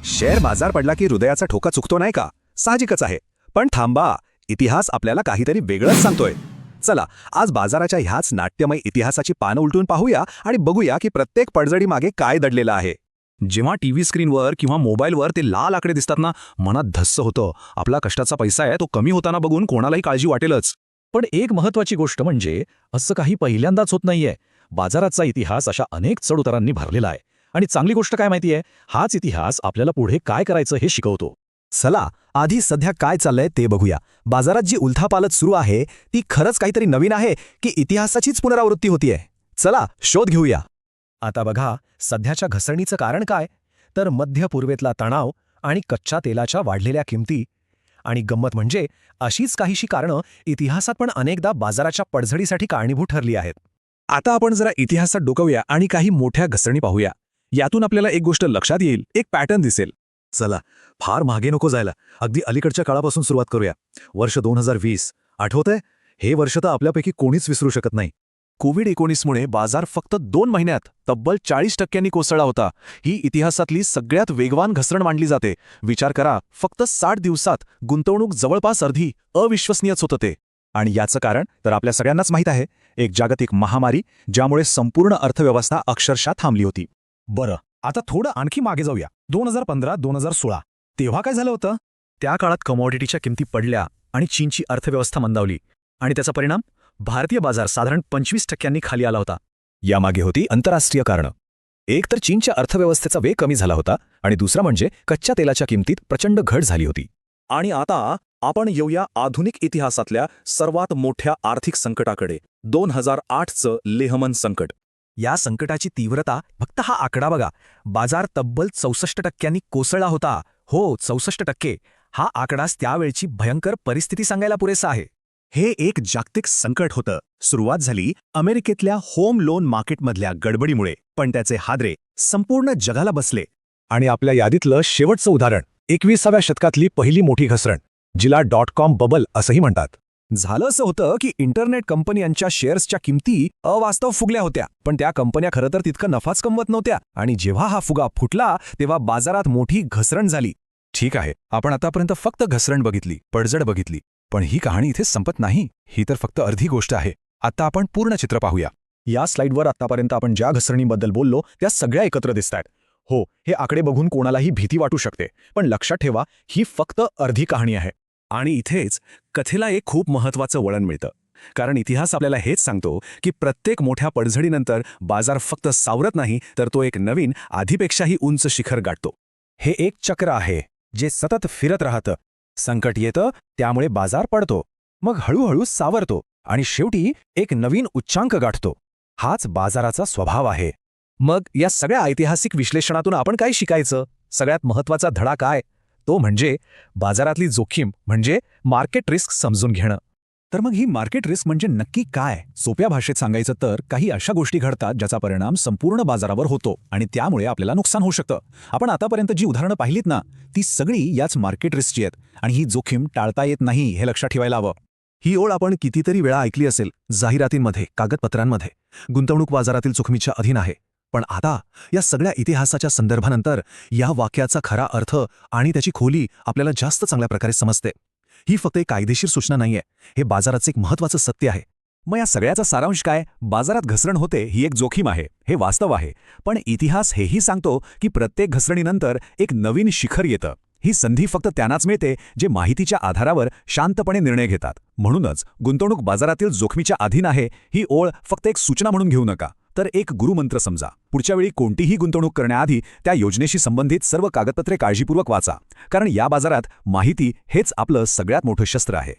Share बाजार पडला की हृदयाचा ठोका चुकतो नाही का? साहजिकच आहे. पण थांबा, इतिहास आपल्याला काहीतरी वेगळंच सांगतोय. चला, आज बाजाराच्या ह्याच नाट्यमय इतिहासाची पानं उलटून पाहूया आणि बघूया की प्रत्येक पडझडीमागे काय दडलेलं आहे. जेव्हा टीव्ही स्क्रीनवर किंवा मोबाईलवर ते लाल आकडे दिसतात ना, मनात धस्स होतं. आपला कष्टाचा पैसा आहे तो कमी होताना बघून कोणालाही काळजी वाटेलच. पण एक महत्वाची गोष्ट म्हणजे असं काही पहिल्यांदाच होत नाहीये. बाजाराचा इतिहास अशा अनेक चढउतारांनी भरलेला आहे. आणि चांगली गोष्ट काय माहितीये, हाच इतिहास आपल्याला पुढे काय करायचं हे शिकवतो. चला, आधी सध्या काय चाललंय ते बघूया. बाजारात जी उलथापालथ सुरू आहे ती खरंच काहीतरी नवीन आहे की इतिहासाचीच पुनरावृत्ती होतीये? चला शोध घेऊया. आता बघा, सध्याच्या घसरणीचं कारण काय? तर मध्य पूर्वेतला तणाव आणि कच्च्या तेलाच्या वाढलेल्या किमती. आणि गंमत म्हणजे अशीच काहीशी कारणं इतिहासात पण अनेकदा बाजाराच्या पडझडीसाठी कारणीभूत ठरली आहेत. आता आपण जरा इतिहासात डोकावूया आणि काही मोठ्या घसरणी पाहूया. यातून आपल्याला एक गोष्ट लक्षात येईल, एक पॅटर्न दिसेल. चला, फार मागे नको जायला. अगदी अलीकडच्या काळापासून सुरुवात करूया. वर्ष 2020 आठवतंय? हे वर्ष तर आपल्यापैकी कोणीच विसरू शकत नाही. कोविड-19मुळे बाजार फक्त 2 महिन्यात तब्बल 40% कोसळला होता. ही इतिहासातली सगळ्यात वेगवान घसरण मानली जाते. विचार करा, फक्त 60 दिवसात गुंतवणूक जवळपास अर्धी. अविश्वसनीयच होतं ते. आणि याचं कारण तर आपल्या सगळ्यांनाच माहीत आहे, एक जागतिक महामारी ज्यामुळे संपूर्ण अर्थव्यवस्था अक्षरशः थांबली होती. बरं, आता थोडं आणखी मागे जाऊया. 2015-2016 तेव्हा काय झालं होतं? त्या काळात कमॉडिटीच्या किमती पडल्या आणि चीनची अर्थव्यवस्था मंदावली. आणि त्याचा परिणाम भारतीय बाजार साधारण 25% खाली आला होता. यामागे होती आंतरराष्ट्रीय कारणं. एक तर चीनच्या अर्थव्यवस्थेचा वेग कमी झाला होता आणि दुसरा म्हणजे कच्च्या तेलाच्या किमतीत प्रचंड घट झाली होती. आणि आता आपण येऊया आधुनिक इतिहासातल्या सर्वात मोठ्या आर्थिक संकटाकडे, 2008चं लेहमन संकट. या संकटाची तीव्रता फक्त हा आकडा बघा. बाजार तब्बल 64% कोसळला होता. हो, 64%. हा आकडाच त्यावेळची भयंकर परिस्थिती सांगायला पुरेसा आहे. हे एक जागतिक संकट होतं. सुरुवात झाली अमेरिकेतल्या होम लोन मार्केटमधल्या गडबडीमुळे, पण त्याचे हादरे संपूर्ण जगाला बसले. आणि आपल्या यादीतलं शेवटचं उदाहरण 21व्या शतकातली पहिली मोठी घसरण, जिला .com बबल असंही म्हणतात. झालं असं होतं की इंटरनेट कंपन्यांच्या शेअर्सच्या किमती अवास्तव फुगल्या होत्या. पण त्या कंपन्या खरं तर तितका नफाच कमवत नव्हत्या. आणि जेव्हा हा फुगा फुटला तेव्हा बाजारात मोठी घसरण झाली. ठीक आहे, आपण आतापर्यंत फक्त घसरण बघितली, पडझड बघितली. पण ही कहाणी इथे संपत नाही. ही तर फक्त अर्धी गोष्ट आहे. आता आपण पूर्ण चित्र पाहूया. या स्लाइडवर आतापर्यंत आपण ज्या घसरणीबद्दल बोललो त्या सगळ्या एकत्र दिसतायत. हो, हे आकडे बघून कोणालाही भीती वाटू शकते. पण लक्षात ठेवा, ही फक्त अर्धी कहाणी आहे. आणि इथेच कथेला एक खूप महत्त्वाचं वळण मिळतं. कारण इतिहास आपल्याला हेच सांगतो की प्रत्येक मोठ्या पडझडीनंतर बाजार फक्त सावरत नाही, तर तो एक नवीन, आधीपेक्षाही उंच शिखर गाठतो. हे एक चक्र आहे जे सतत फिरत राहतं. संकट येतं, त्यामुळे बाजार पडतो, मग हळूहळू सावरतो आणि शेवटी एक नवीन उच्चांक गाठतो. हाच बाजाराचा स्वभाव आहे. मग या सगळ्या ऐतिहासिक विश्लेषणातून आपण काय शिकायचं? सगळ्यात महत्त्वाचा धडा काय? तो म्हणजे बाजारातली जोखीम म्हणजे मार्केट रिस्क समजून घेणं. तर मग ही मार्केट रिस्क म्हणजे नक्की काय? सोप्या भाषेत सांगायचं तर काही अशा गोष्टी घडतात ज्याचा परिणाम संपूर्ण बाजारावर होतो आणि त्यामुळे आपल्याला नुकसान होऊ शकतं. आपण आतापर्यंत जी उदाहरणं पाहिलीत ना, ती सगळी याच मार्केट रिस्कची आहेत. आणि ही जोखीम टाळता येत नाही, हे लक्षात ठेवायला हवं. ही ओळ आपण कितीतरी वेळा ऐकली असेल, जाहिरातींमध्ये, कागदपत्रांमध्ये. गुंतवणूक बाजारातील जोखमीच्या अधीन आहे. पण आता या सगळ्या इतिहासाच्या संदर्भानंतर या वाक्याचा खरा अर्थ आणि त्याची खोली आपल्याला जास्त चांगल्या प्रकारे समजते. ही फक्त एक कायदेशीर सूचना नाहीये, हे बाजाराचं एक महत्त्वाचं सत्य आहे. मग या सगळ्याचा सारांश काय? बाजारात घसरण होते ही एक जोखीम आहे, हे वास्तव आहे. पण इतिहास हेही सांगतो की प्रत्येक घसरणीनंतर एक नवीन शिखर येतं. ही संधी फक्त त्यांनाच मिळते जे माहितीच्या आधारावर शांतपणे निर्णय घेतात. म्हणूनच गुंतवणूक बाजारातील जोखमीच्या अधीन आहे ही ओळ फक्त एक सूचना म्हणून घेऊ नका, तर एक गुरुमंत्र समजा. पुढच्या वेळी कोणतीही गुंतवणूक करण्याआधी त्या योजनेशी संबंधित सर्व कागदपत्रे काळजीपूर्वक वाचा. कारण या बाजारात माहिती हेच आपलं सगळ्यात मोठं शस्त्र आहे.